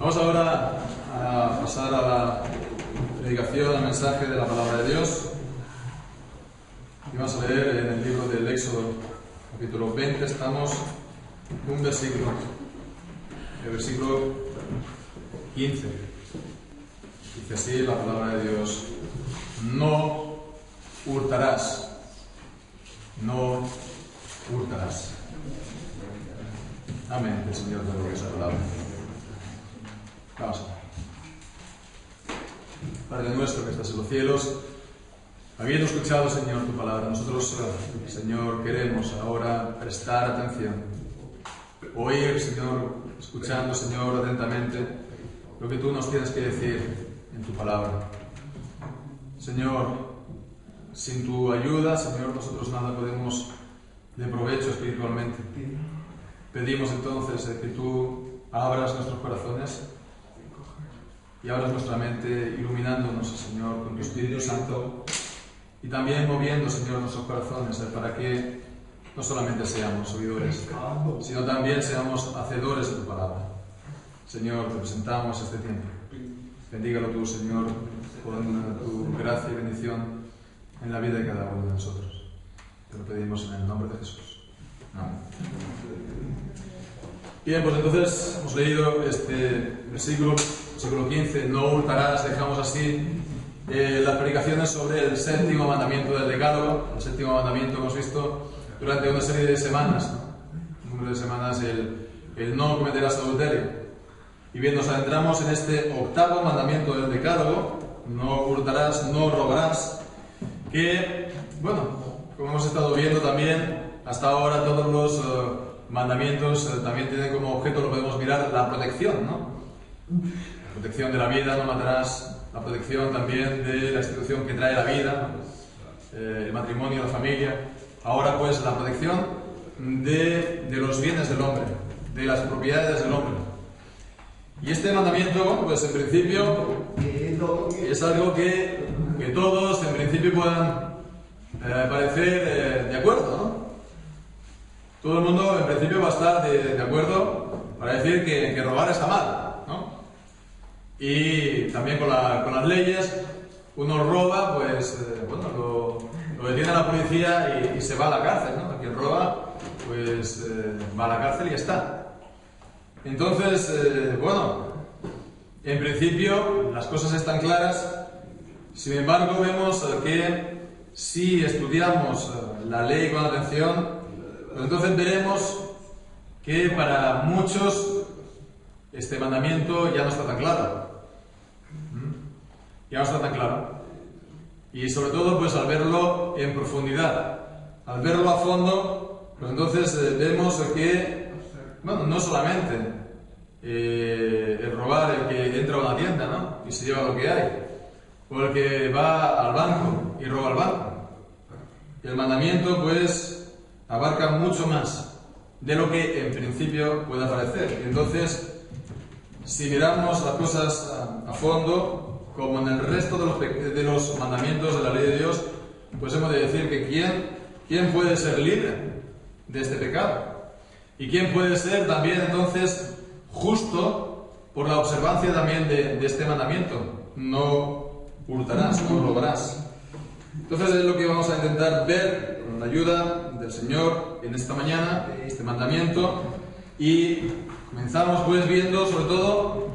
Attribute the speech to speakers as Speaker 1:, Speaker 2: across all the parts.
Speaker 1: Vamos ahora a pasar a la predicación, al mensaje de la palabra de Dios. Y vamos a leer en el libro del Éxodo, capítulo 20, estamos en un versículo, el versículo 15. Dice así la palabra de Dios: no hurtarás. No hurtarás. Amén. El Señor te bendiga esa palabra. Vamos a ver. Padre nuestro que estás en los cielos, habiendo escuchado, Señor, tu palabra, nosotros, Señor, queremos ahora prestar atención, oír, Señor, escuchando, Señor, atentamente lo que tú nos tienes que decir en tu palabra. Señor, sin tu ayuda, Señor, nosotros nada podemos de provecho espiritualmente. Pedimos entonces que tú abras nuestros corazones y abras nuestra mente, iluminándonos, Señor, con tu Espíritu Santo, y también moviendo, Señor, nuestros corazones para que no solamente seamos oidores, sino también seamos hacedores de tu palabra. Señor, te presentamos este tiempo. Bendígalo tú, Señor, con tu gracia y bendición en la vida de cada uno de nosotros. Te lo pedimos en el nombre de Jesús. Amén. Bien, pues entonces hemos leído este versículo 15, no hurtarás. Dejamos así las predicaciones sobre el séptimo mandamiento del Decálogo. El séptimo mandamiento hemos visto durante una serie de semanas, ¿no? Un número de semanas, el no cometerás adulterio. Y bien, nos adentramos en este octavo mandamiento del Decálogo: no hurtarás, no robarás. Que, bueno, como hemos estado viendo también, hasta ahora todos los mandamientos también tienen como objeto, lo podemos mirar, la protección, ¿no? La protección de la vida, no matarás, la protección también de la institución que trae la vida, el matrimonio, la familia. Ahora pues la protección de los bienes del hombre, de las propiedades del hombre. Y este mandamiento, pues en principio, es algo que todos en principio puedan parecer de acuerdo, ¿no? Todo el mundo en principio va a estar de acuerdo para decir que robar está mal, ¿no? Y también con las leyes, uno roba, pues bueno, lo detiene la policía y se va a la cárcel, ¿no? Quien roba, pues va a la cárcel y ya está. Entonces, bueno, en principio las cosas están claras. Sin embargo, vemos que si estudiamos la ley con atención, pues entonces veremos que para muchos este mandamiento ya no está tan claro. Ya no está tan claro. Y sobre todo, pues al verlo en profundidad, al verlo a fondo, pues entonces vemos que, bueno, no solamente el robar, el que entra a una tienda, ¿no? Y se lleva lo que hay, o el que va al banco y roba al banco. El mandamiento, pues, abarca mucho más de lo que en principio pueda parecer. Entonces, si miramos las cosas a fondo, como en el resto de los mandamientos de la ley de Dios, pues hemos de decir que ¿quién puede ser libre de este pecado? ¿Y quién puede ser también entonces justo por la observancia también de este mandamiento? No hurtarás, no robarás. Entonces es lo que vamos a intentar ver con la ayuda del Señor en esta mañana, este mandamiento. Y comenzamos pues viendo sobre todo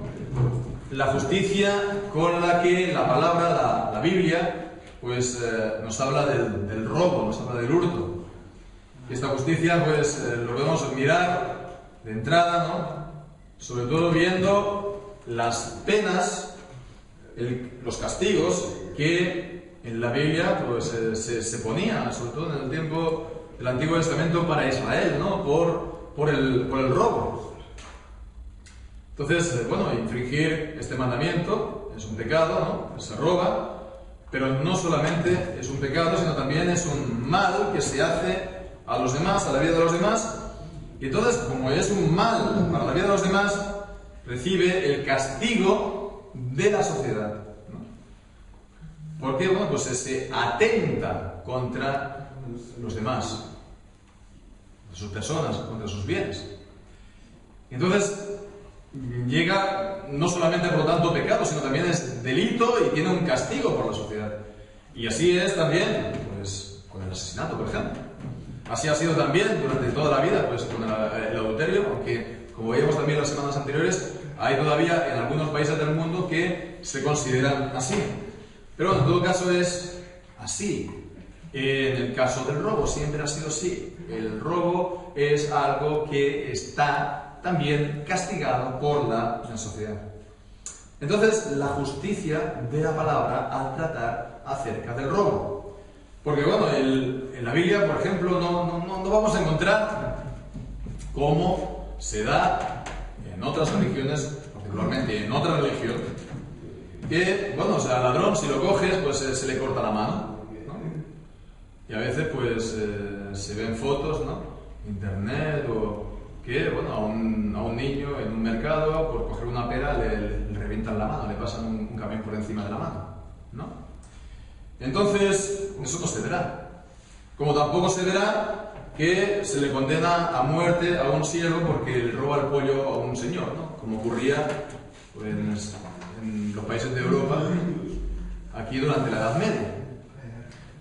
Speaker 1: la justicia con la que la palabra, la Biblia, pues nos habla del robo, nos habla del hurto. Y esta justicia pues lo podemos mirar de entrada, ¿no? Sobre todo viendo las penas, los castigos que en la Biblia pues se ponía, sobre todo en el tiempo del Antiguo Testamento, para Israel, ¿no? Por el robo. Entonces, bueno, infringir este mandamiento es un pecado, ¿no? Se roba, pero no solamente es un pecado, sino también es un mal que se hace a los demás, a la vida de los demás. Y entonces, como es un mal para la vida de los demás, recibe el castigo de la sociedad, ¿no? Porque, bueno, pues se atenta contra los demás, sus personas, contra sus bienes. Entonces, llega no solamente por lo tanto pecado, sino también es delito y tiene un castigo por la sociedad. Y así es también, pues, con el asesinato, por ejemplo. Así ha sido también durante toda la vida, pues, con el adulterio, aunque, como veíamos también las semanas anteriores, hay todavía en algunos países del mundo que se consideran así. Pero bueno, en todo caso es así. En el caso del robo siempre ha sido así. El robo es algo que está también castigado por la sociedad. Entonces, la justicia de la palabra al tratar acerca del robo. Porque bueno, en la Biblia, por ejemplo, no vamos a encontrar cómo se da en otras religiones, particularmente en otra religión, que, bueno, o sea, al ladrón, si lo coges, pues se le corta la mano, ¿no? Y a veces, pues, se ven fotos, ¿no? Internet o que, bueno, a un niño en un mercado, por coger una pera, le revientan la mano, le pasan un camión por encima de la mano, ¿no? Entonces, eso no se verá. Como tampoco se verá que se le condena a muerte a un siervo porque le roba el pollo a un señor, ¿no? Como ocurría pues, en los países de Europa, aquí durante la Edad Media.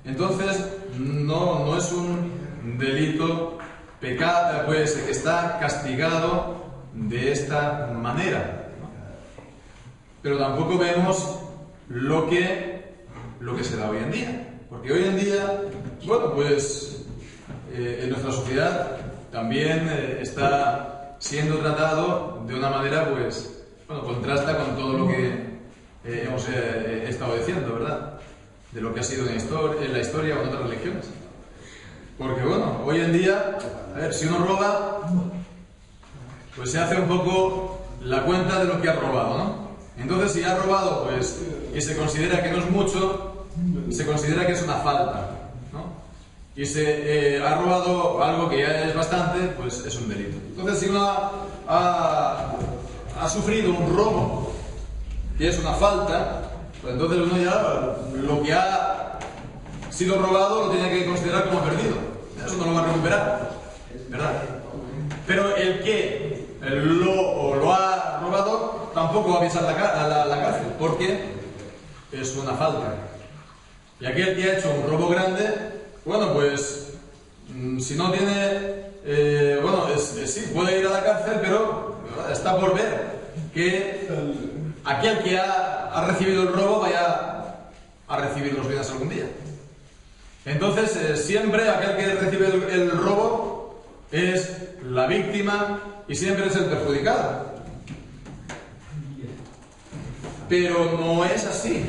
Speaker 1: Entonces, no es un delito pecado, pues, que está castigado de esta manera, ¿no? Pero tampoco vemos lo que se da hoy en día. Porque hoy en día, bueno, pues en nuestra sociedad también está siendo tratado de una manera, pues, bueno, contrasta con todo lo que hemos estado diciendo, ¿verdad? De lo que ha sido en la historia o en otras religiones. Porque, bueno, hoy en día, a ver, si uno roba, pues se hace un poco la cuenta de lo que ha robado, ¿no? Entonces, si ha robado, pues, y se considera que no es mucho, se considera que es una falta, ¿no? Y se ha robado algo que ya es bastante, pues es un delito. Entonces, si uno ha sufrido un robo, que es una falta, pues entonces uno ya lo que ha sido robado lo tiene que considerar como perdido. Eso no lo va a recuperar, ¿verdad? Pero el que lo ha robado tampoco va a pisar la cárcel, porque es una falta. Y aquel que ha hecho un robo grande, bueno, pues si no tiene, bueno, sí, puede ir a la cárcel, pero está por ver que aquel que ha recibido el robo vaya a recibir los bienes algún día. Entonces, siempre aquel que recibe el robo es la víctima y siempre es el perjudicado. Pero no es así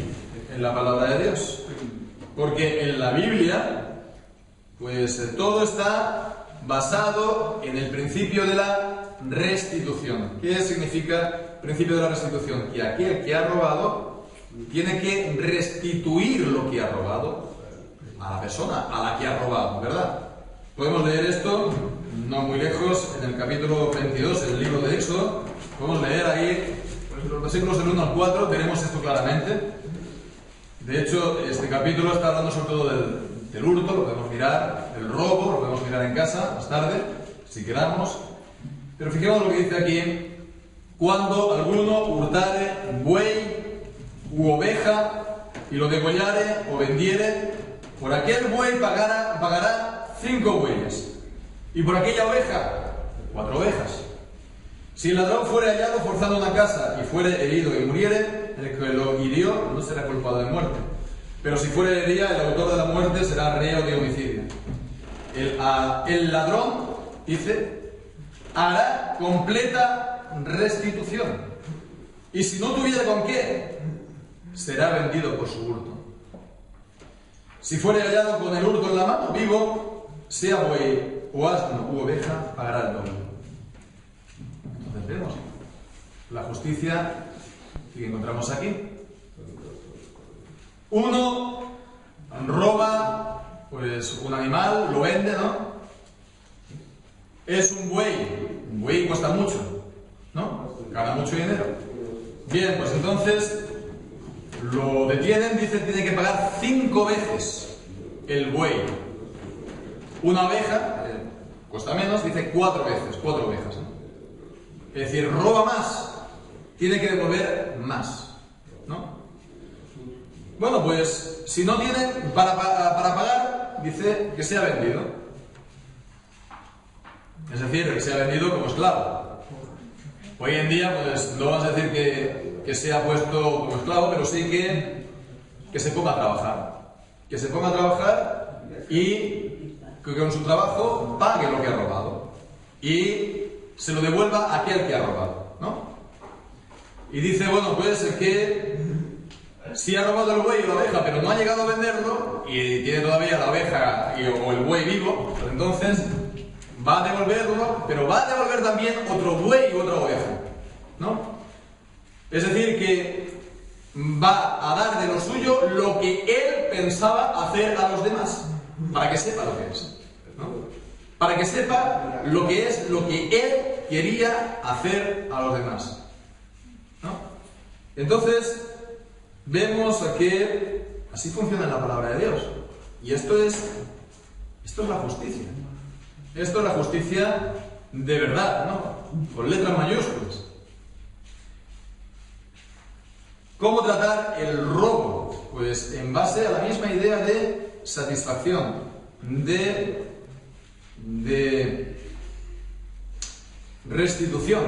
Speaker 1: en la palabra de Dios. Porque en la Biblia, pues todo está basado en el principio de la restitución. ¿Qué significa principio de la restitución? Que aquel que ha robado tiene que restituir lo que ha robado a la persona a la que ha robado, ¿verdad? Podemos leer esto, no muy lejos, en el capítulo 22 del libro de Éxodo. Podemos leer ahí, pues, los versículos del 1 al 4, veremos esto claramente. De hecho, este capítulo está hablando sobre todo del hurto, lo podemos mirar, del robo, lo podemos mirar en casa más tarde, si queramos. Pero fijemos lo que dice aquí: cuando alguno hurtare buey u oveja y lo degollare o vendiere, por aquel buey pagará 5 bueyes, y por aquella oveja 4 ovejas. Si el ladrón fuere hallado forzando una casa y fuere herido y muriere, el que lo hirió no será culpado de muerte. Pero si fuere herida, el autor de la muerte será reo de homicidio. El ladrón, dice, hará completa restitución. Y si no tuviera con qué, será vendido por su hurto. Si fuere hallado con el hurto en la mano, vivo, sea buey o asno u oveja, pagará el doble. Entonces vemos la justicia que encontramos aquí. Uno roba, pues, un animal, lo vende, ¿no? Es un buey cuesta mucho, ¿no? Gana mucho dinero. Bien, pues entonces lo detienen, dice que tiene que pagar 5 veces el buey. Una oveja, cuesta menos, dice 4 veces, 4 ovejas, ¿no? Es decir, roba más tiene que devolver más, ¿no? Bueno, pues si no tienen para pagar, dice que sea vendido. Es decir, que sea vendido como esclavo. Hoy en día, pues no vas a decir que sea puesto como esclavo, pero sí que se ponga a trabajar. Que se ponga a trabajar y que con su trabajo pague lo que ha robado. Y se lo devuelva a aquel que ha robado, ¿no? Y dice, bueno, pues que si ha robado el buey o la oveja, pero no ha llegado a venderlo, y tiene todavía la oveja o el buey vivo, pues entonces va a devolverlo, pero va a devolver también otro buey y otra oveja, ¿no? Es decir, que va a dar de lo suyo lo que él pensaba hacer a los demás, para que sepa lo que es, ¿no? Para que sepa lo que es lo que él quería hacer a los demás, ¿no? Entonces, vemos que así funciona la palabra de Dios. Y esto es la justicia. Esto es la justicia de verdad, ¿no? Con letras mayúsculas. ¿Cómo tratar el robo? Pues en base a la misma idea de satisfacción, de restitución.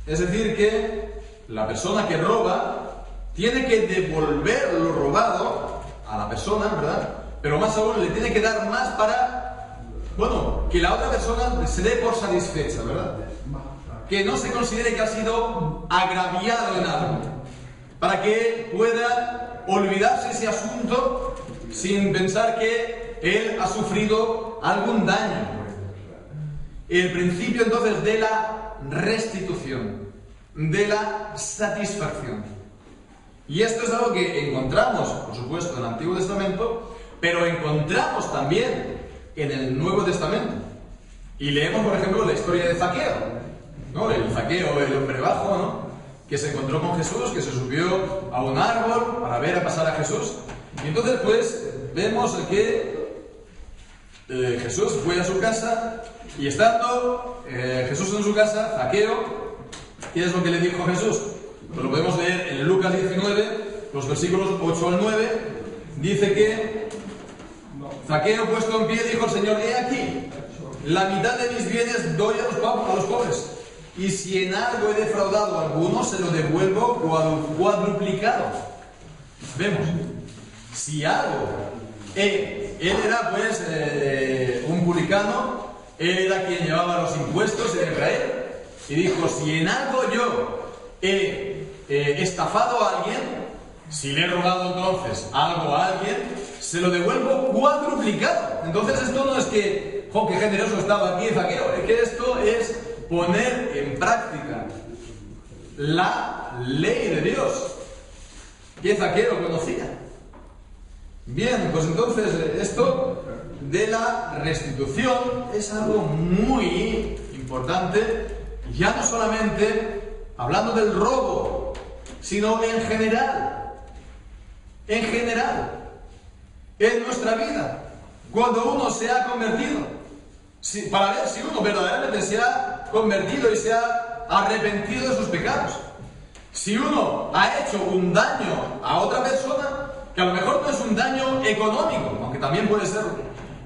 Speaker 1: Es decir, que la persona que roba tiene que devolver lo robado a la persona, ¿verdad? Pero más aún le tiene que dar más para, bueno, que la otra persona se dé por satisfecha, ¿verdad? Que no se considere que ha sido agraviado en algo, para que pueda olvidarse ese asunto sin pensar que él ha sufrido algún daño. El principio entonces de la restitución, de la satisfacción. Y esto es algo que encontramos, por supuesto, en el Antiguo Testamento, pero encontramos también en el Nuevo Testamento. Y leemos, por ejemplo, la historia de Zaqueo, ¿no? El Zaqueo, el hombre bajo, ¿no? Que se encontró con Jesús, que se subió a un árbol para ver a pasar a Jesús. Y entonces, pues, vemos que Jesús fue a su casa y estando Jesús en su casa, Zaqueo, ¿qué es lo que le dijo Jesús? Pues lo podemos leer en Lucas 19, los versículos 8 al 9. Dice que Zaqueo, puesto en pie, dijo al Señor: he aquí, la mitad de mis bienes doy a los pobres, y si en algo he defraudado a alguno, se lo devuelvo cuadruplicado. Vemos, si algo, él era pues un publicano, él era quien llevaba los impuestos en Israel, y dijo: si en algo yo he estafado a alguien, si le he robado entonces algo a alguien, se lo devuelvo cuadruplicado. Entonces esto no es que, ¡jo, qué generoso estaba aquí Zaqueo! Es que esto es poner en práctica la ley de Dios que Zaqueo conocía. Bien, pues entonces esto de la restitución es algo muy importante, ya no solamente hablando del robo, sino en general, en nuestra vida, cuando uno se ha convertido, para ver si uno verdaderamente se ha convertido y se ha arrepentido de sus pecados. Si uno ha hecho un daño a otra persona, que a lo mejor no es un daño económico, aunque también puede serlo,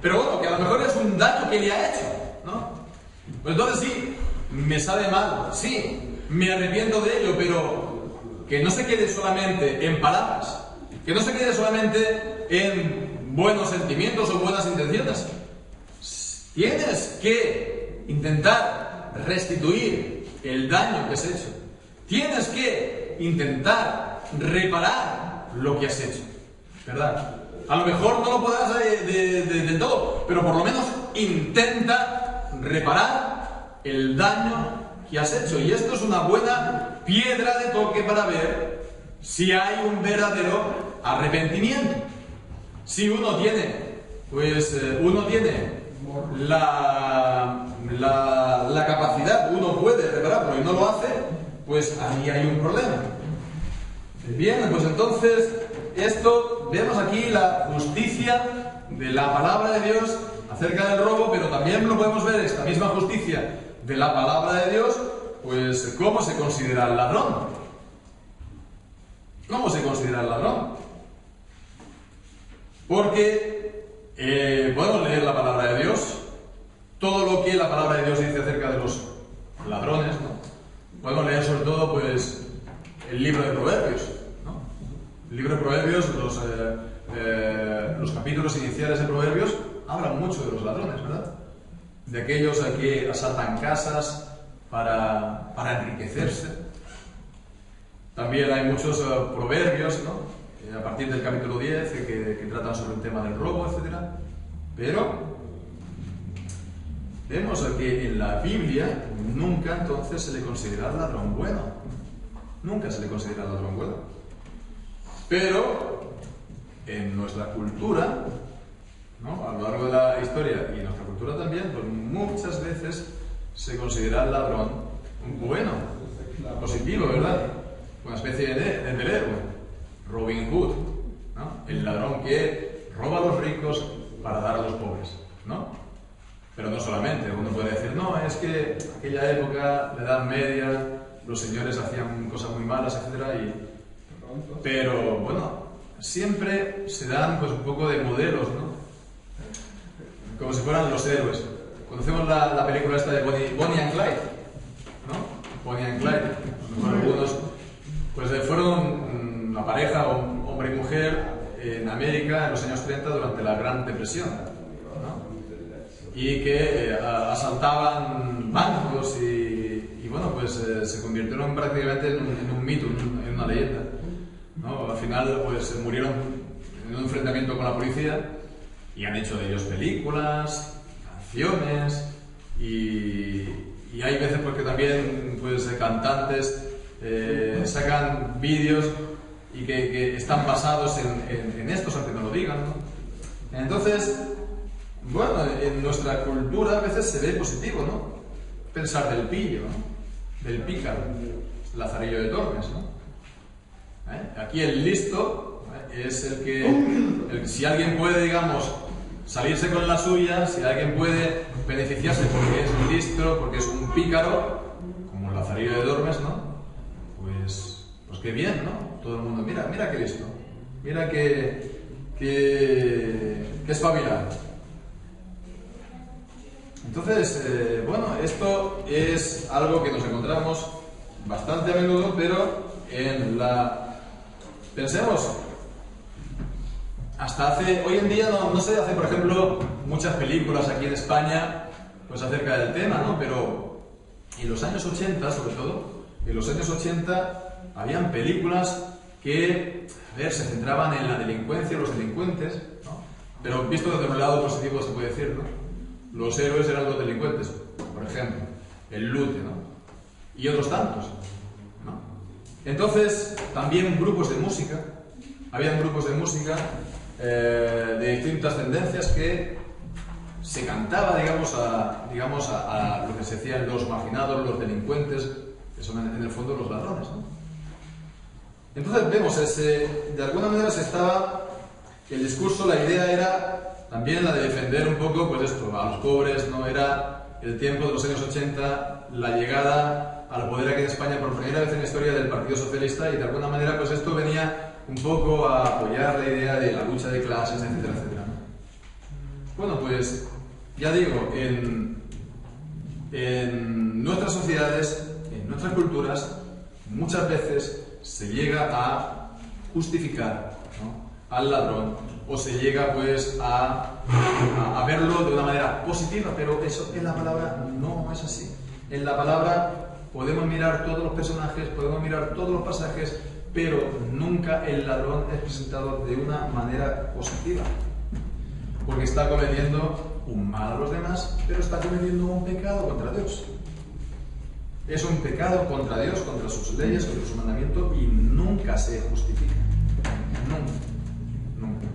Speaker 1: pero bueno, que a lo mejor es un daño que le ha hecho, ¿no? Pues entonces sí, me sabe mal, sí, me arrepiento de ello, pero que no se quede solamente en palabras, que no se quede solamente en buenos sentimientos o buenas intenciones. Tienes que intentar restituir el daño que has hecho. Tienes que intentar reparar lo que has hecho, ¿verdad? A lo mejor no lo podrás de todo, pero por lo menos intenta reparar el daño que has hecho. Y esto es una buena piedra de toque para ver si hay un verdadero arrepentimiento. Si uno tiene, pues la capacidad, uno puede repararlo y no lo hace, pues ahí hay un problema. Bien, pues entonces esto, vemos aquí la justicia de la palabra de Dios acerca del robo, pero también lo podemos ver, esta misma justicia de la palabra de Dios, pues, ¿cómo se considera el ladrón? ¿Cómo se considera el ladrón? Porque podemos leer la palabra de Dios, todo lo que la palabra de Dios dice acerca de los ladrones, ¿no? Podemos leer sobre todo, pues, el libro de Proverbios, ¿no? El libro de Proverbios, los capítulos iniciales de Proverbios hablan mucho de los ladrones, ¿verdad? De aquellos a que asaltan casas para enriquecerse. También hay muchos proverbios, ¿no? A partir del capítulo 10 que tratan sobre el tema del robo, etc. Pero vemos que en la Biblia nunca entonces se le considera al ladrón bueno. Nunca se le considera al ladrón bueno. Pero en nuestra cultura, ¿no? A lo largo de la historia y en nuestra cultura también, pues muchas veces se considera al ladrón bueno, positivo, ¿verdad? Una especie del héroe. Robin Hood, ¿no? El ladrón que roba a los ricos para dar a los pobres, ¿no? Pero no solamente, uno puede decir, no, es que aquella época, la Edad Media, los señores hacían cosas muy malas, etc. Pero, bueno, siempre se dan, pues, un poco de modelos, ¿no? Como si fueran los héroes. Conocemos la película esta de Bonnie and Clyde, ¿no? Bonnie and Clyde. Algunos, pues, fueron una pareja, hombre y mujer, en América en los años 30 durante la Gran Depresión, ¿no? Y que asaltaban bancos y bueno, pues se convirtieron prácticamente en un mito, en una leyenda, ¿no? Al final, pues murieron en un enfrentamiento con la policía y han hecho de ellos películas, canciones y hay veces porque también, pues, cantantes sacan vídeos y que están basados en estos, aunque no lo digan, ¿no? Entonces, bueno, en nuestra cultura a veces se ve positivo, ¿no? Pensar del pillo, ¿no? Del pícaro, Lazarillo de Tormes, ¿no? Aquí el listo, es el que si alguien puede, digamos, salirse con la suya, si alguien puede beneficiarse porque es listo, porque es un pícaro, como el Lazarillo de Tormes, ¿no? Pues qué bien, ¿no? Todo el mundo, mira qué listo, mira qué espabilado. Entonces, bueno, esto es algo que nos encontramos bastante a menudo, pero pensemos, hoy en día no se hace, por ejemplo, muchas películas aquí en España, pues acerca del tema, ¿no? Pero en los años 80, sobre todo, en los años 80 habían películas que, a ver, se centraban en la delincuencia, los delincuentes, ¿no? Pero visto desde un lado positivo se puede decir, ¿no? Los héroes eran los delincuentes, por ejemplo, el Lute, ¿no? Y otros tantos, ¿no? Entonces, también grupos de música, habían grupos de música de distintas tendencias que se cantaba, digamos, a lo que se decían los marginados, los delincuentes, que son en el fondo los ladrones, ¿no? Entonces vemos, de alguna manera el discurso, la idea era también la de defender un poco, pues esto, a los pobres, ¿no? Era el tiempo de los años 80, la llegada al poder aquí en España por primera vez en la historia del Partido Socialista, y de alguna manera, pues esto venía un poco a apoyar la idea de la lucha de clases, etcétera, etcétera, ¿no? Bueno, pues ya digo, en nuestras sociedades, en nuestras culturas, muchas veces se llega a justificar, ¿no?, al ladrón, o se llega, pues, a verlo de una manera positiva, pero eso en la palabra no es así. En la palabra podemos mirar todos los personajes, podemos mirar todos los pasajes, pero nunca el ladrón es presentado de una manera positiva, porque está cometiendo un mal a los demás, pero está cometiendo un pecado contra Dios. Es un pecado contra Dios, contra sus leyes, contra su mandamiento, y nunca se justifica. Nunca.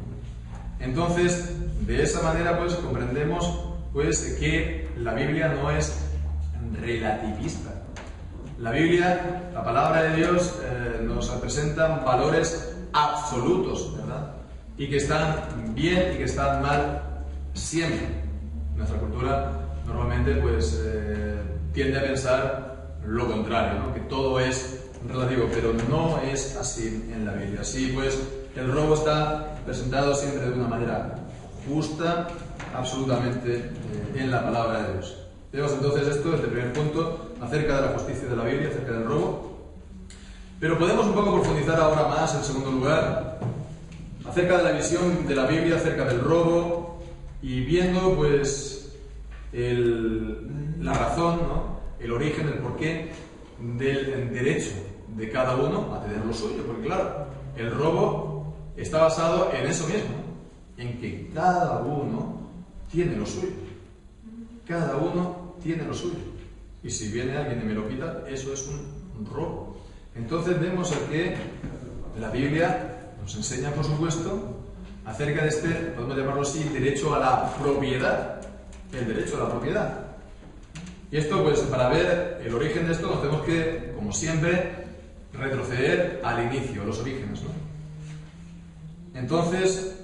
Speaker 1: Entonces, de esa manera, pues, comprendemos, pues, que la Biblia no es relativista. La Biblia, la palabra de Dios, nos presenta valores absolutos, ¿verdad? Y que están bien y que están mal siempre. Nuestra cultura normalmente, pues, tiende a pensar lo contrario, ¿no? Que todo es relativo, pero no es así en la Biblia. Así pues, el robo está presentado siempre de una manera justa, absolutamente en la palabra de Dios. Vemos entonces esto desde el primer punto, acerca de la justicia de la Biblia, acerca del robo. Pero podemos un poco profundizar ahora más, en segundo lugar, acerca de la visión de la Biblia, acerca del robo, y viendo pues la razón, ¿no? El origen, el porqué del derecho de cada uno a tener lo suyo. Porque claro, el robo está basado en eso mismo, en que cada uno tiene lo suyo. Cada uno tiene lo suyo. Y si viene alguien y me lo quita, eso es un robo. Entonces vemos que la Biblia nos enseña, por supuesto, acerca de este, podemos llamarlo así, derecho a la propiedad. El derecho a la propiedad. Y esto, pues, para ver el origen de esto, nos tenemos que, como siempre, retroceder al inicio, a los orígenes, ¿no? Entonces,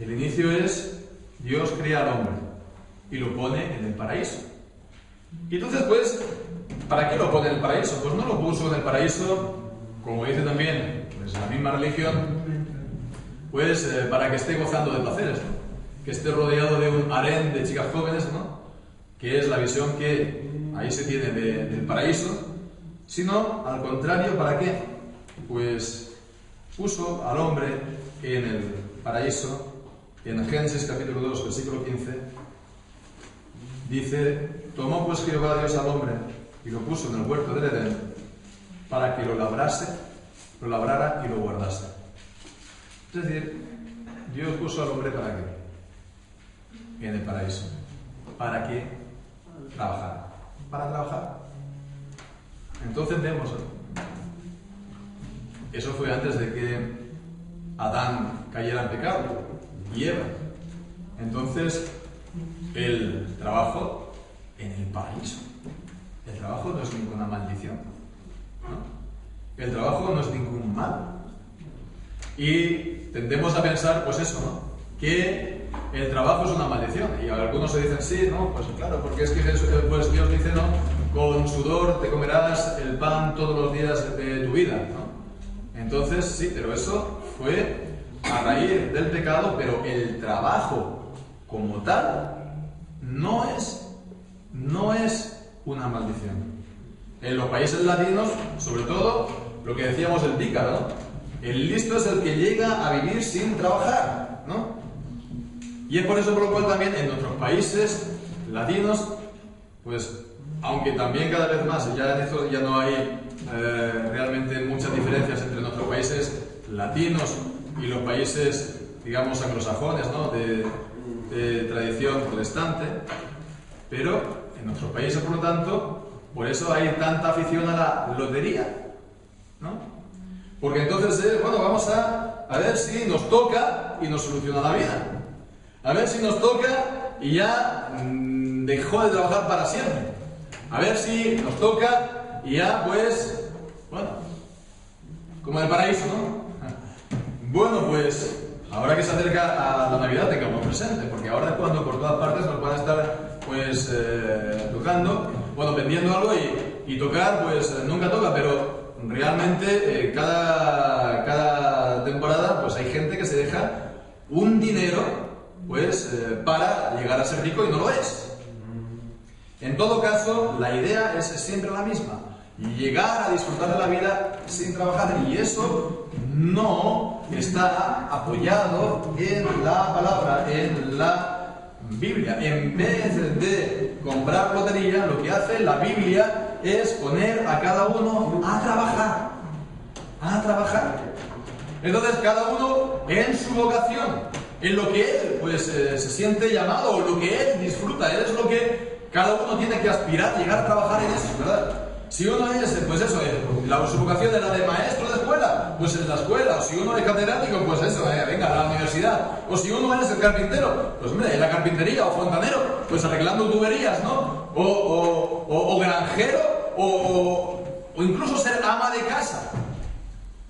Speaker 1: el inicio es Dios crea al hombre y lo pone en el paraíso. Y entonces, pues, ¿para qué lo pone en el paraíso? Pues no lo puso en el paraíso, como dice también pues, la misma religión, pues para que esté gozando de placeres, ¿no? Que esté rodeado de un harén de chicas jóvenes, ¿no? Que es la visión que ahí se tiene del paraíso, sino al contrario, ¿para qué? Pues puso al hombre en el paraíso. En Génesis capítulo 2, versículo 15, dice: tomó pues Jehová Dios al hombre y lo puso en el huerto del Edén para que lo labrara y lo guardase. Es decir, Dios puso al hombre ¿para qué? En el paraíso. ¿Para qué? Trabajar. Para trabajar. Entonces vemos, eso fue antes de que Adán cayera en pecado y Eva. Entonces, el trabajo en el paraíso. El trabajo no es ninguna maldición, ¿no? El trabajo no es ningún mal. Y tendemos a pensar, pues eso, ¿no? Que el trabajo es una maldición. Y algunos se dicen, sí, ¿no? Pues claro, porque es que pues Dios dice, ¿no? Con sudor te comerás el pan todos los días de tu vida, ¿no? Entonces, sí, pero eso fue a raíz del pecado, pero el trabajo como tal no es una maldición. En los países latinos, sobre todo, lo que decíamos el pícaro, ¿no? El listo es el que llega a vivir sin trabajar, ¿no? Y es por eso por lo cual también en nuestros países latinos, pues, aunque también cada vez más, ya en esto ya no hay realmente muchas diferencias entre nuestros países latinos y los países, digamos, anglosajones, ¿no? de tradición protestante, pero en nuestros países, por lo tanto, por eso hay tanta afición a la lotería, ¿no? Porque entonces, bueno, vamos a ver si nos toca y nos soluciona la vida. A ver si nos toca y ya dejó de trabajar para siempre. A ver si nos toca y ya, pues, bueno, como en el paraíso, ¿no? Bueno, pues, ahora que se acerca a la Navidad, tengamos presente, porque ahora es cuando por todas partes nos van a estar, pues, tocando, bueno, vendiendo algo y tocar, pues, nunca toca, pero realmente cada temporada, pues, hay gente que se deja un dinero, pues, para llegar a ser rico y no lo es. En todo caso, la idea es siempre la misma: llegar a disfrutar de la vida sin trabajar, y eso no está apoyado en la palabra, en la Biblia. En vez de comprar lotería, lo que hace la Biblia es poner a cada uno a trabajar. A trabajar. Entonces, cada uno en su vocación, en lo que él pues, se siente llamado, o lo que él disfruta, es lo que cada uno tiene que aspirar, llegar a trabajar en eso, ¿verdad? Si uno es, pues eso, su vocación es la de maestro de escuela, pues en la escuela. O si uno es catedrático, pues eso, venga, a la universidad. O si uno es el carpintero, pues mira, en la carpintería. O fontanero, pues arreglando tuberías, ¿no? O granjero, o incluso ser ama de casa.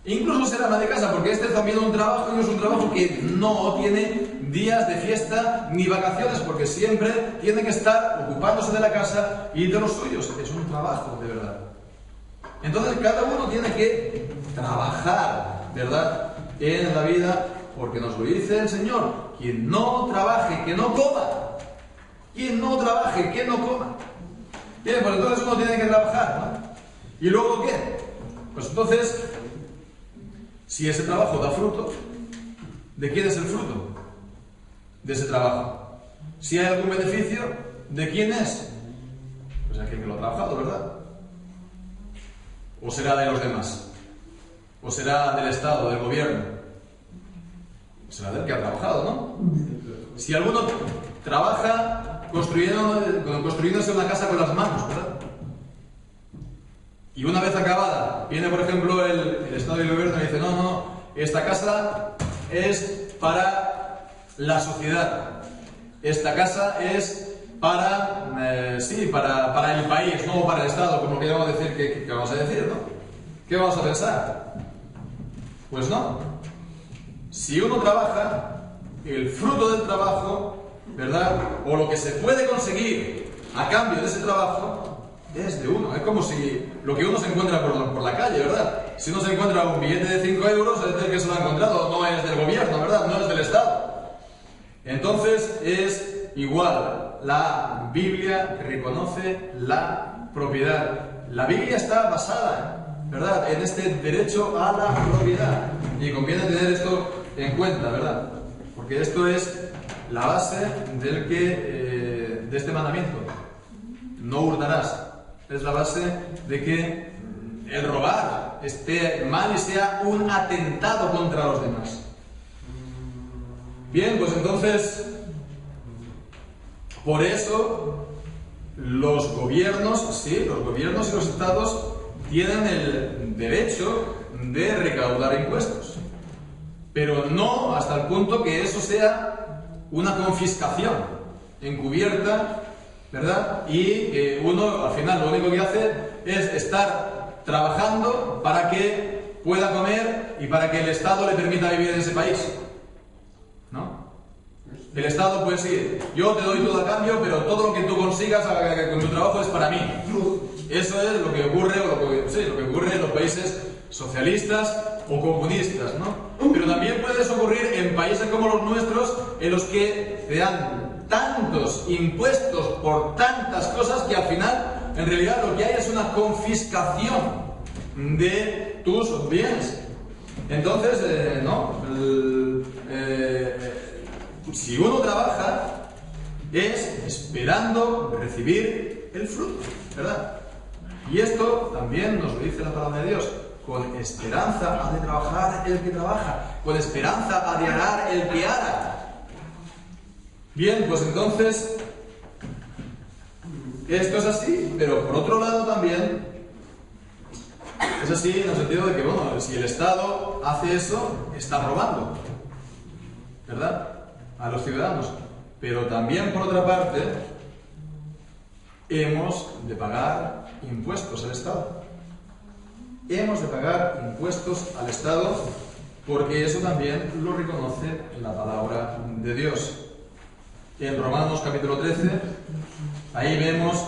Speaker 1: Incluso ser ama de casa, porque este es también un trabajo, y es un trabajo que no tiene días de fiesta ni vacaciones, porque siempre tiene que estar ocupándose de la casa y de los suyos. Es un trabajo, de verdad. Entonces cada uno tiene que trabajar, ¿verdad?, en la vida, porque nos lo dice el Señor: quien no trabaje, que no coma. Quien no trabaje, que no coma. Bien, pues entonces uno tiene que trabajar, ¿no? ¿Y luego qué? Pues entonces, si ese trabajo da fruto, ¿de quién es el fruto de ese trabajo? Si hay algún beneficio, ¿de quién es? Pues de aquel que lo ha trabajado, ¿verdad? ¿O será de los demás? ¿O será del Estado, del gobierno? Será del que ha trabajado, ¿no? Si alguno trabaja construyéndose una casa con las manos, ¿verdad? Y una vez acabada, viene por ejemplo el Estado y el gobierno y dice: no, esta casa es para la sociedad. Esta casa es para el país, no para el Estado, como que vamos a decir, ¿qué vamos a decir, no? ¿Qué vamos a pensar? Pues no. Si uno trabaja, el fruto del trabajo, ¿verdad?, o lo que se puede conseguir a cambio de ese trabajo, es de uno. Es como si lo que uno se encuentra por la calle, ¿verdad? Si uno se encuentra un billete de 5 euros, es del que se lo ha encontrado, no es del gobierno, ¿verdad? No es del Estado. Entonces es igual. La Biblia reconoce la propiedad. La Biblia está basada, ¿verdad?, en este derecho a la propiedad. Y conviene tener esto en cuenta, ¿verdad? Porque esto es la base de este mandamiento. No hurtarás. Es la base de que el robar esté mal y sea un atentado contra los demás. Bien, pues entonces, por eso los gobiernos y los estados tienen el derecho de recaudar impuestos, pero no hasta el punto que eso sea una confiscación encubierta, ¿verdad? Y uno al final lo único que hace es estar trabajando para que pueda comer y para que el Estado le permita vivir en ese país, ¿no? El Estado puede decir: yo te doy todo a cambio, pero todo lo que tú consigas con tu trabajo es para mí. Eso es lo que ocurre, lo que ocurre en los países socialistas o comunistas, ¿no? Pero también puede ocurrir en países como los nuestros, en los que te dan tantos impuestos por tantas cosas que al final, en realidad, lo que hay es una confiscación de tus bienes. Entonces, si uno trabaja, es esperando recibir el fruto, ¿verdad? Y esto también nos lo dice la palabra de Dios: con esperanza ha de trabajar el que trabaja, con esperanza ha de arar el que ara. Bien, pues entonces, esto es así, pero por otro lado también es así en el sentido de que, bueno, si el Estado hace eso, está robando, ¿verdad?, a los ciudadanos. Pero también, por otra parte, hemos de pagar impuestos al Estado. Hemos de pagar impuestos al Estado, porque eso también lo reconoce la palabra de Dios. En Romanos capítulo 13, ahí vemos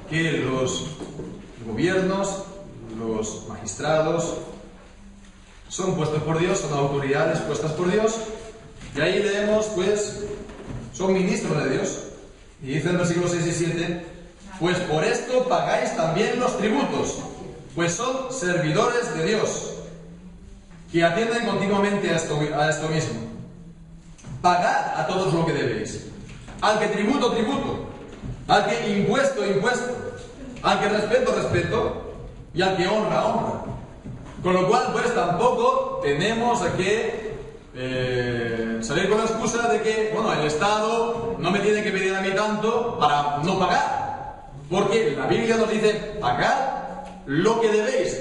Speaker 1: que los gobiernos, los magistrados, son puestos por Dios, son autoridades puestas por Dios, y ahí leemos, pues, son ministros de Dios. Y dice en versículos 6 y 7: pues por esto pagáis también los tributos, pues son servidores de Dios, que atienden continuamente a esto mismo. Pagad a todos lo que debéis. Al que tributo, tributo. Al que impuesto, impuesto. Al que respeto, respeto. Y al que honra, honra. Con lo cual, pues tampoco tenemos que salir con la excusa de que, bueno, el Estado no me tiene que pedir a mí tanto para no pagar. Porque la Biblia nos dice: pagad lo que debéis.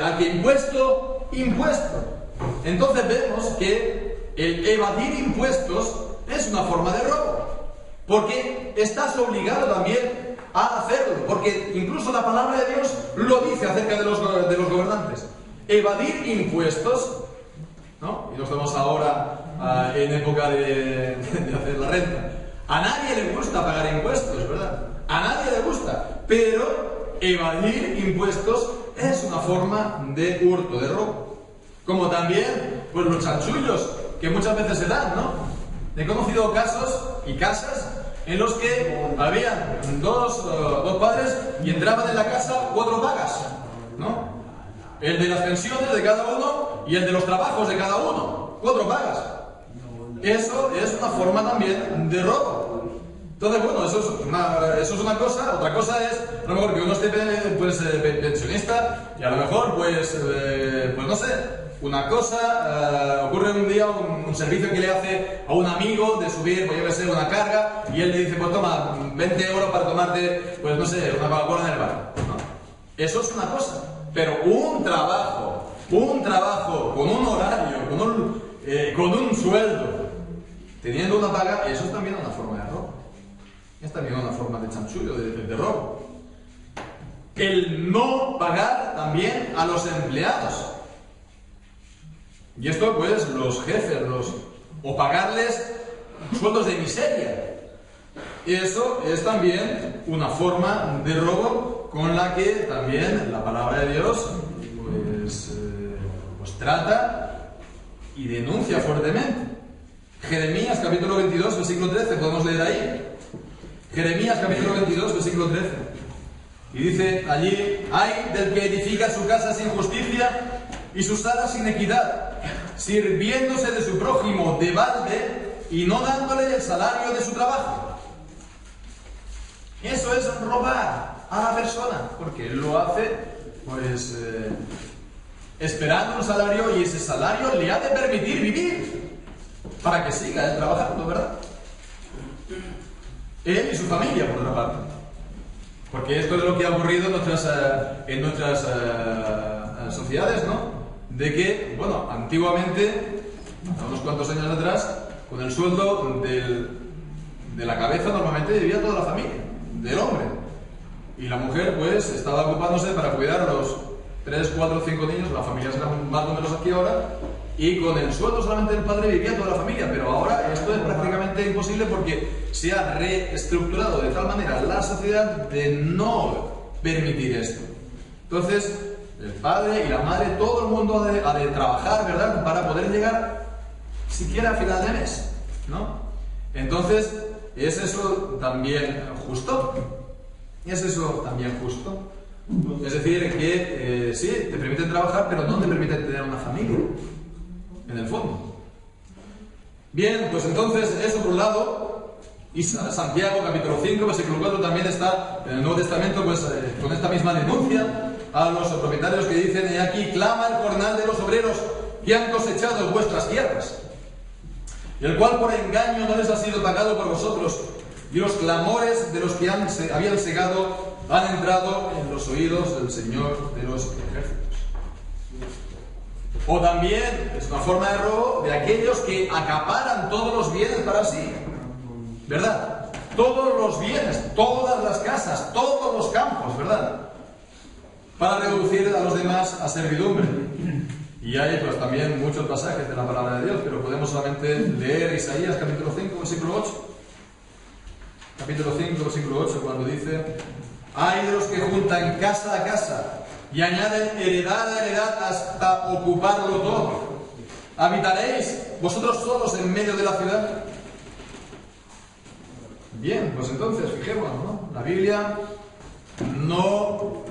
Speaker 1: Al que impuesto, impuesto. Entonces vemos que el evadir impuestos es una forma de robo. Porque estás obligado también a hacerlo. Porque incluso la palabra de Dios lo dice acerca de los gobernantes. Evadir impuestos, ¿no? Y no estamos ahora en época de hacer la renta. A nadie le gusta pagar impuestos, ¿verdad? A nadie le gusta. Pero evadir impuestos es una forma de hurto, de robo. Como también, pues los chanchullos, que muchas veces se dan, ¿no? He conocido casos y casas en los que había dos padres y entraban en la casa 4 pagas, ¿no? El de las pensiones de cada uno y el de los trabajos de cada uno. 4 pagas. Eso es una forma también de robo. Entonces, bueno, eso es una cosa. Otra cosa es, a lo mejor, que uno esté pensionista y a lo mejor, pues no sé, una cosa, ocurre un día un servicio que le hace a un amigo de subir, pues yo que sé, una carga, y él le dice, pues toma 20 euros para tomarte, pues no sé, una Coca-Cola en el bar. ¿No? Eso es una cosa. Pero un trabajo con un horario, con un sueldo, teniendo una paga, eso es también una forma de robo. Es también una forma de chanchullo, de robo. El no pagar también a los empleados. Y esto, pues, los jefes, o pagarles sueldos de miseria. Y eso es también una forma de robo con la que también la palabra de Dios pues trata y denuncia fuertemente. Jeremías capítulo 22, versículo 13, podemos leer ahí. Jeremías capítulo 22, versículo 13. Y dice allí: ay del que edifica su casa sin justicia y sus salas sin equidad, sirviéndose de su prójimo de balde y no dándole el salario de su trabajo. Eso es robar a la persona, porque él lo hace, pues, esperando un salario, y ese salario le ha de permitir vivir para que siga él trabajando, ¿verdad? Él y su familia, por otra parte. Porque esto es lo que ha ocurrido en nuestras sociedades, ¿no? De que, bueno, antiguamente, unos cuantos años atrás, con el sueldo de la cabeza normalmente vivía toda la familia, del hombre. Y la mujer, pues, estaba ocupándose para cuidar a los 3, 4, 5 niños, las familias eran más numerosas que ahora, y con el sueldo solamente del padre vivía toda la familia. Pero ahora esto es prácticamente imposible porque se ha reestructurado de tal manera la sociedad de no permitir esto. Entonces, el padre y la madre, todo el mundo ha de trabajar, ¿verdad?, para poder llegar siquiera a final de mes, ¿no? Entonces, ¿es eso también justo? ¿Es eso también justo? Es decir, que sí, te permiten trabajar, pero no te permiten tener una familia, en el fondo. Bien, pues entonces, eso por un lado. Y Santiago, capítulo 5, versículo 4, también está en el Nuevo Testamento, pues con esta misma denuncia a los propietarios que dicen: he aquí clama el jornal de los obreros que han cosechado vuestras tierras, y el cual por engaño no les ha sido pagado por vosotros, y los clamores de los que habían segado han entrado en los oídos del Señor de los ejércitos. O también es una forma de robo de aquellos que acaparan todos los bienes para sí, ¿verdad? Todos los bienes, todas las casas, todos los campos, ¿verdad?, para reducir a los demás a servidumbre. Y hay, pues, también muchos pasajes de la palabra de Dios, pero podemos solamente leer Isaías capítulo 5, versículo 8. Capítulo 5, versículo 8, cuando dice: hay de los que juntan casa a casa y añaden heredad a heredad hasta ocuparlo todo. ¿Habitaréis vosotros solos en medio de la ciudad? Bien, pues entonces, fijémonos, ¿no? La Biblia no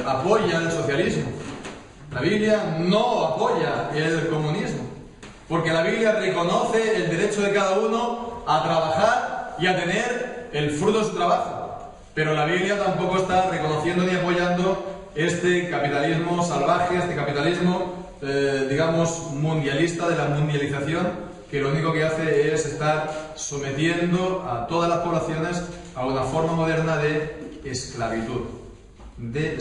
Speaker 1: apoya el socialismo. La Biblia no apoya el comunismo, porque la Biblia reconoce el derecho de cada uno a trabajar y a tener el fruto de su trabajo. Pero la Biblia tampoco está reconociendo ni apoyando este capitalismo salvaje, este capitalismo, digamos, mundialista, de la mundialización, que lo único que hace es estar sometiendo a todas las poblaciones a una forma moderna de esclavitud, de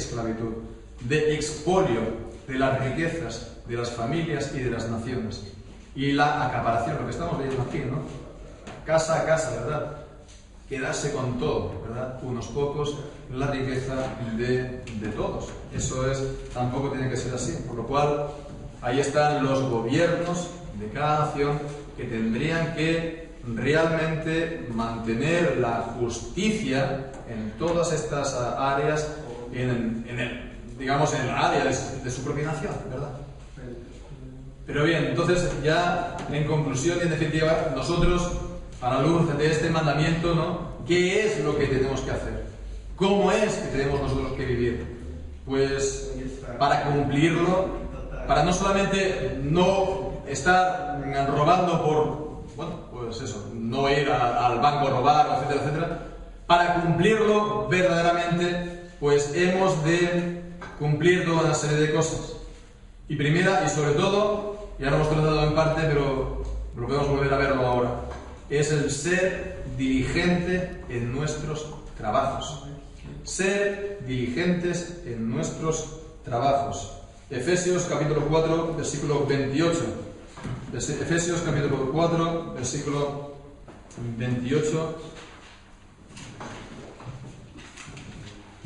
Speaker 1: expolio de las riquezas de las familias y de las naciones, y la acaparación, lo que estamos leyendo aquí, ¿no? Casa a casa, ¿verdad? Quedarse con todo, ¿verdad? Unos pocos, la riqueza de todos. Eso tampoco tiene que ser así. Por lo cual, ahí están los gobiernos de cada nación que tendrían que realmente mantener la justicia en todas estas áreas, en digamos, en el área de su propia nación, ¿verdad? Pero bien, entonces ya en conclusión y en definitiva, nosotros, a la luz de este mandamiento, ¿no? ¿Qué es lo que tenemos que hacer? ¿Cómo es que tenemos nosotros que vivir? Pues para cumplirlo, para no solamente no estar robando por, bueno, pues eso, no ir al banco a robar, etcétera, etcétera, para cumplirlo verdaderamente, pues hemos de cumplir toda una serie de cosas. Y primera, y sobre todo, ya lo hemos tratado en parte, pero lo podemos volver a verlo ahora, es el ser diligente en nuestros trabajos. Ser diligentes en nuestros trabajos. Efesios capítulo 4, versículo 28. Efesios capítulo 4, versículo 28.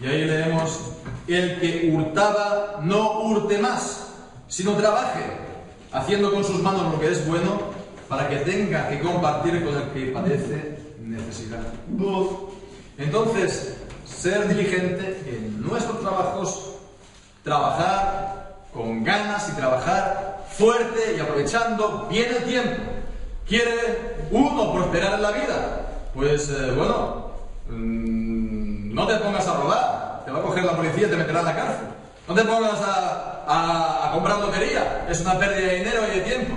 Speaker 1: Y ahí leemos: el que hurtaba no hurte más, sino trabaje, haciendo con sus manos lo que es bueno, para que tenga que compartir con el que padece necesidad. Entonces, ser diligente en nuestros trabajos, trabajar con ganas y trabajar fuerte y aprovechando bien el tiempo. ¿Quiere uno prosperar en la vida? Pues no te pongas a robar, te va a coger la policía y te meterá en la cárcel. No te pongas a comprar lotería, es una pérdida de dinero y de tiempo.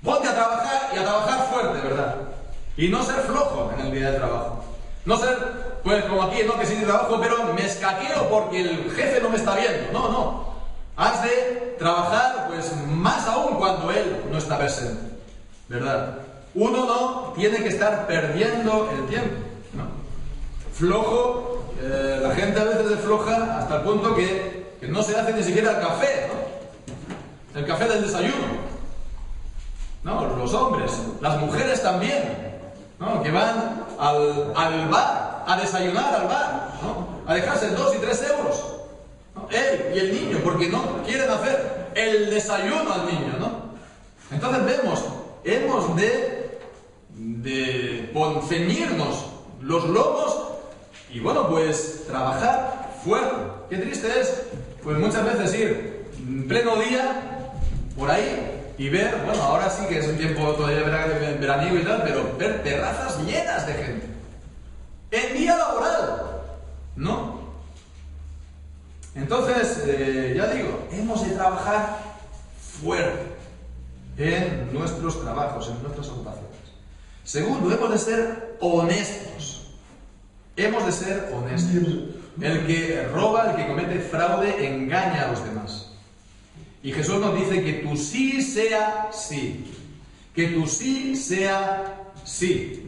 Speaker 1: Ponte a trabajar y a trabajar fuerte, ¿verdad? Y no ser flojo en el día de trabajo. No ser, pues como aquí, no que sí trabajo, pero me escaqueo porque el jefe no me está viendo. No, no. Has de trabajar, pues más aún cuando él no está presente, ¿verdad? Uno no tiene que estar perdiendo el tiempo, ¿no? Flojo, la gente a veces es floja hasta el punto que no se hace ni siquiera el café, ¿no? El café del desayuno. No, los hombres, las mujeres también, ¿no? Que van al bar, a desayunar al bar, ¿no? A dejarse 2 y 3 euros, ¿no? Él y el niño, porque no quieren hacer el desayuno al niño, ¿no? Entonces vemos, hemos de ceñirnos los lomos y bueno, pues trabajar fuerte. Qué triste es, pues muchas veces ir en pleno día por ahí y ver, bueno, ahora sí que es un tiempo todavía veraniego y tal, pero ver terrazas llenas de gente en día laboral, ¿no? Entonces, ya digo, hemos de trabajar fuerte en nuestros trabajos, en nuestras ocupaciones. Segundo, hemos de ser honestos. Hemos de ser honestos. El que roba, el que comete fraude, engaña a los demás. Y Jesús nos dice que tu sí sea sí. Que tu sí sea sí.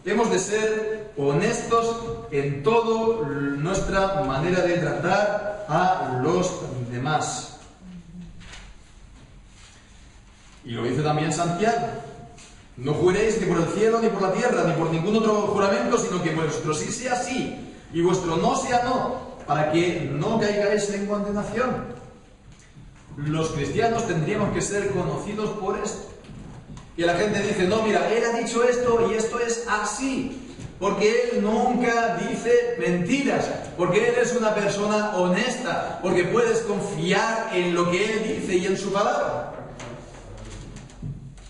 Speaker 1: Hemos de ser honestos en toda nuestra manera de tratar a los demás. Y lo dice también Santiago. No juréis ni por el cielo, ni por la tierra, ni por ningún otro juramento, sino que vuestro sí sea sí y vuestro no sea no, para que no caigáis en condenación. Los cristianos tendríamos que ser conocidos por esto. Y la gente dice, no, mira, él ha dicho esto y esto es así, porque él nunca dice mentiras, porque él es una persona honesta, porque puedes confiar en lo que él dice y en su palabra.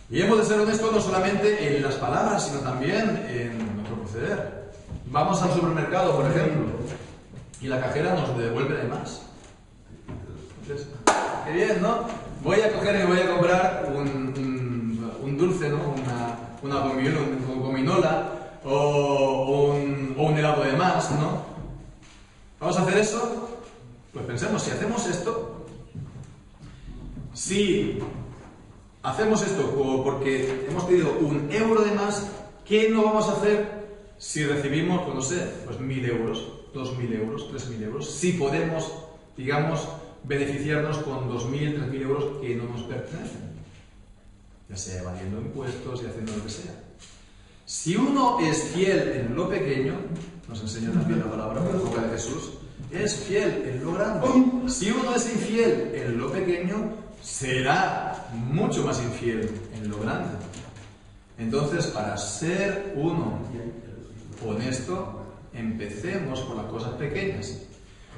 Speaker 1: Y hemos de ser honestos no solamente en las palabras, sino también en nuestro proceder. Vamos al supermercado, por ejemplo, y la cajera nos devuelve de más. Entonces, qué bien, ¿no? Voy a coger y voy a comprar un dulce, ¿no? Una gominola o un helado de más, ¿no? ¿Vamos a hacer eso? Pues pensemos, si hacemos esto, si hacemos esto porque hemos tenido 1 euro de más, ¿qué no vamos a hacer si recibimos, pues no sé, pues 1.000 euros, 2.000 euros, 3.000 euros? Si podemos, digamos, beneficiarnos con 2.000, 3.000 euros que no nos pertenecen, ya sea evadiendo impuestos y haciendo lo que sea. Si uno es fiel en lo pequeño, nos enseña también la palabra de Jesús, es fiel en lo grande. Si uno es infiel en lo pequeño, será mucho más infiel en lo grande. Entonces, para ser uno honesto, empecemos por las cosas pequeñas.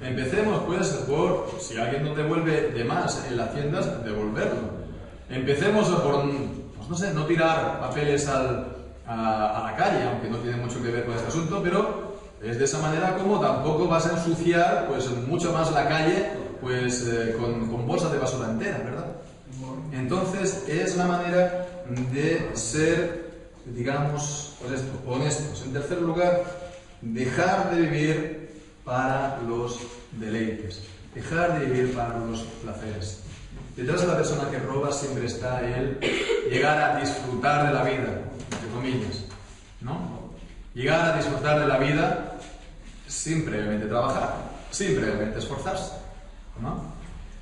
Speaker 1: Empecemos pues por, si alguien nos devuelve de más en las tiendas, devolverlo. Empecemos por, pues no sé, no tirar papeles a la calle, aunque no tiene mucho que ver con este asunto, pero es de esa manera como tampoco vas a ensuciar pues mucho más la calle pues con bolsas de basura entera, ¿verdad? Entonces es la manera de ser, digamos, pues esto, honestos. En tercer lugar, dejar de vivir para los deleites, dejar de vivir para los placeres. Detrás de la persona que roba siempre está el llegar a disfrutar de la vida, entre comillas, ¿no? Llegar a disfrutar de la vida sin previamente trabajar, sin previamente esforzarse, ¿no?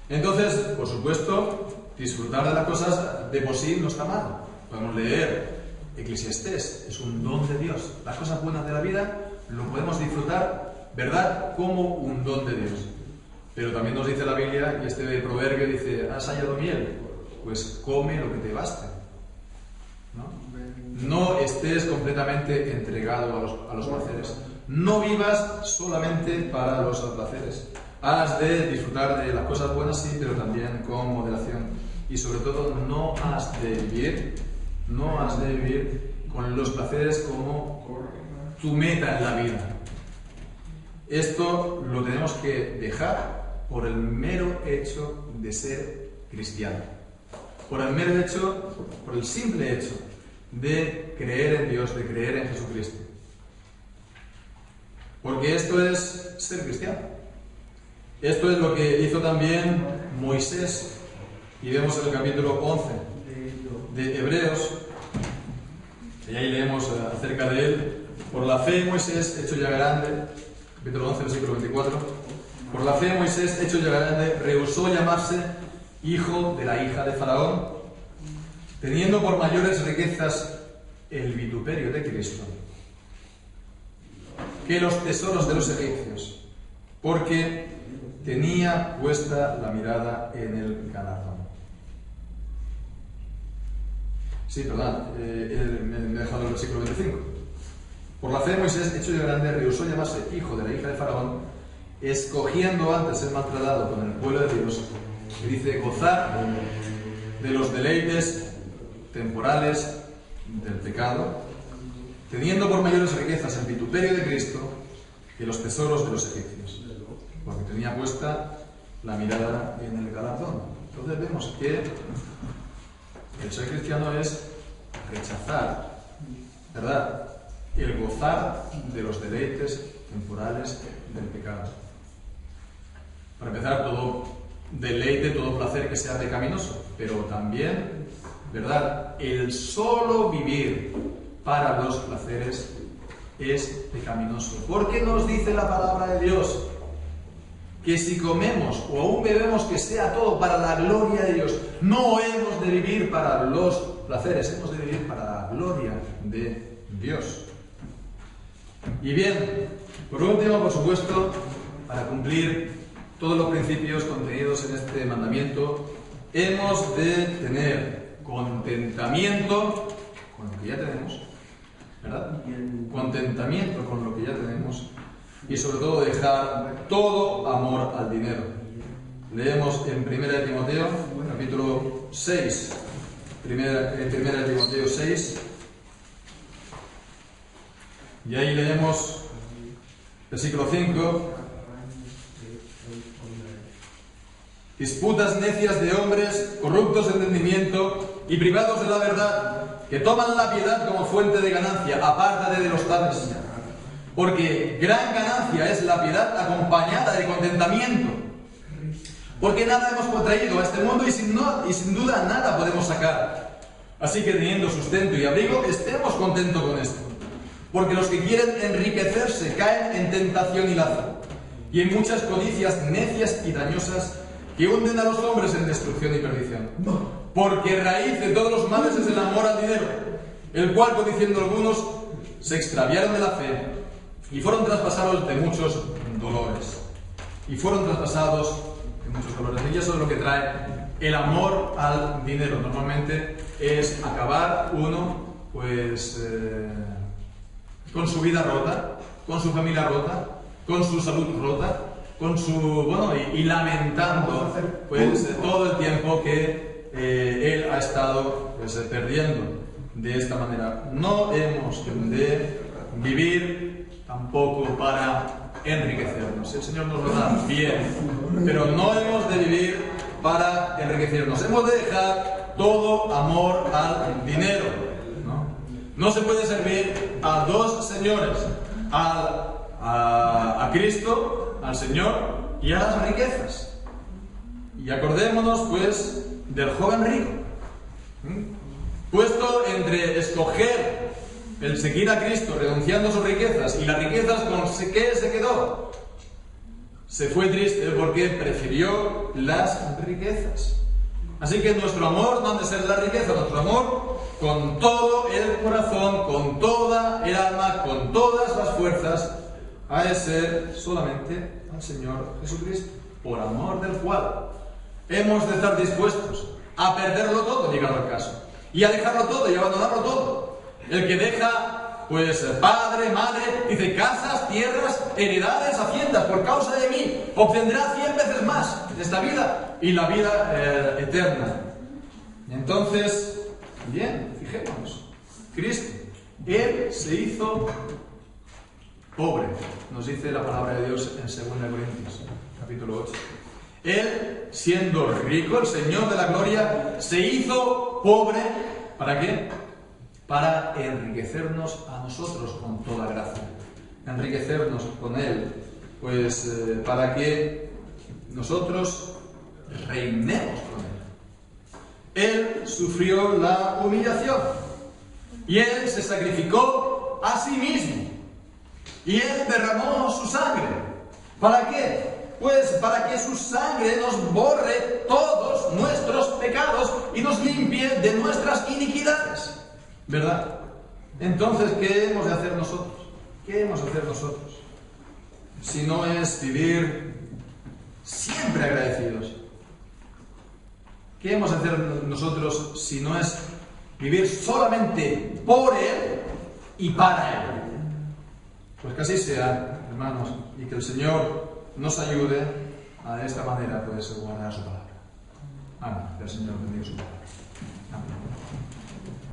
Speaker 1: Entonces, por supuesto, disfrutar de las cosas de por sí no está mal. Podemos leer Eclesiastés, es un don de Dios. Las cosas buenas de la vida lo podemos disfrutar, ¿verdad?, como un don de Dios. Pero también nos dice la Biblia, y este proverbio dice, ¿has hallado miel? Pues come lo que te baste, ¿no? No estés completamente entregado a los placeres. No vivas solamente para los placeres. Has de disfrutar de las cosas buenas, sí, pero también con moderación. Y sobre todo, no has de vivir con los placeres como tu meta en la vida. Esto lo tenemos que dejar por el mero hecho de ser cristiano. Por el simple hecho de creer en Dios, de creer en Jesucristo. Porque esto es ser cristiano. Esto es lo que hizo también Moisés. Y vemos en el capítulo 11 de Hebreos, y ahí leemos acerca de él. Por la fe Moisés, hecho ya grande, capítulo 11, versículo 24, por la fe Moisés, hecho ya grande, rehusó llamarse hijo de la hija de Faraón, teniendo por mayores riquezas el vituperio de Cristo que los tesoros de los egipcios, porque tenía puesta la mirada en el galardón. Sí, perdón, me he dejado el versículo 25. Por la fe Moisés, hecho ya grande, rehusó llamarse hijo de la hija de Faraón, escogiendo antes ser maltratado con el pueblo de Dios, y dice, gozar de los deleites temporales del pecado, teniendo por mayores riquezas el vituperio de Cristo que los tesoros de los egipcios, porque tenía puesta la mirada en el galardón. Entonces vemos que el ser cristiano es rechazar, ¿verdad?, el gozar de los deleites temporales del pecado. Para empezar, todo deleite, todo placer que sea pecaminoso, pero también, ¿verdad?, el solo vivir para los placeres es pecaminoso. ¿Por qué nos dice la palabra de Dios que si comemos o aún bebemos, que sea todo para la gloria de Dios? No hemos de vivir para los placeres, hemos de vivir para la gloria de Dios. Y bien, por último, por supuesto, para cumplir todos los principios contenidos en este mandamiento, hemos de tener contentamiento con lo que ya tenemos, ¿verdad? Contentamiento con lo que ya tenemos y sobre todo dejar todo amor al dinero. Leemos en 1 de Timoteo, capítulo 6, en 1 de Timoteo 6, y ahí leemos versículo 5, disputas necias de hombres, corruptos de entendimiento y privados de la verdad, que toman la piedad como fuente de ganancia. Apártate de los tales, porque gran ganancia es la piedad acompañada de contentamiento. Porque nada hemos contraído a este mundo y sin duda nada podemos sacar. Así que teniendo sustento y abrigo, estemos contentos con esto. Porque los que quieren enriquecerse caen en tentación y lazo, y en muchas codicias necias y dañosas que hunden a los hombres en destrucción y perdición. Porque raíz de todos los males es el amor al dinero, el cual, codiciando algunos, se extraviaron de la fe y fueron traspasados de muchos dolores. Y eso es lo que trae el amor al dinero. Normalmente es acabar uno, pues, con su vida rota, con su familia rota, con su salud rota, con su, bueno, y lamentando pues todo el tiempo que él ha estado pues, perdiendo de esta manera. No hemos de vivir tampoco para enriquecernos. El Señor nos lo da bien, pero no hemos de vivir para enriquecernos. Hemos de dejar todo amor al dinero. No se puede servir a dos señores, a Cristo, al Señor, y a las riquezas. Y acordémonos pues del joven rico, puesto entre escoger el seguir a Cristo renunciando a sus riquezas y las riquezas, ¿con qué se quedó? Se fue triste porque prefirió las riquezas. Así que nuestro amor no ha de ser la riqueza, nuestro amor con todo el corazón, con toda el alma, con todas las fuerzas, ha de ser solamente al Señor Jesucristo, por amor del cual hemos de estar dispuestos a perderlo todo, llegado el caso, y a dejarlo todo y abandonarlo todo. El que deja, pues, padre, madre, dice, casas, tierras, heredades, haciendas, por causa de mí, obtendrá 100 veces más esta vida y la vida eterna. Entonces, bien, fijémonos, Cristo, Él se hizo pobre, nos dice la palabra de Dios en 2 Corintios, capítulo 8. Él, siendo rico, el Señor de la gloria, se hizo pobre, ¿para qué? Para enriquecernos a nosotros con toda gracia. Enriquecernos con Él, pues para que nosotros reinemos con Él. Él sufrió la humillación y Él se sacrificó a sí mismo y Él derramó su sangre. ¿Para qué? Pues para que su sangre nos borre todos nuestros pecados y nos limpie de nuestras iniquidades, ¿verdad? Entonces, ¿qué hemos de hacer nosotros? ¿Qué hemos de hacer nosotros? Si no es vivir siempre agradecidos. ¿Qué hemos de hacer nosotros si no es vivir solamente por Él y para Él? Pues que así sea, hermanos, y que el Señor nos ayude a de esta manera pues guardar su palabra. Amén. Que el Señor bendiga su palabra. Amén.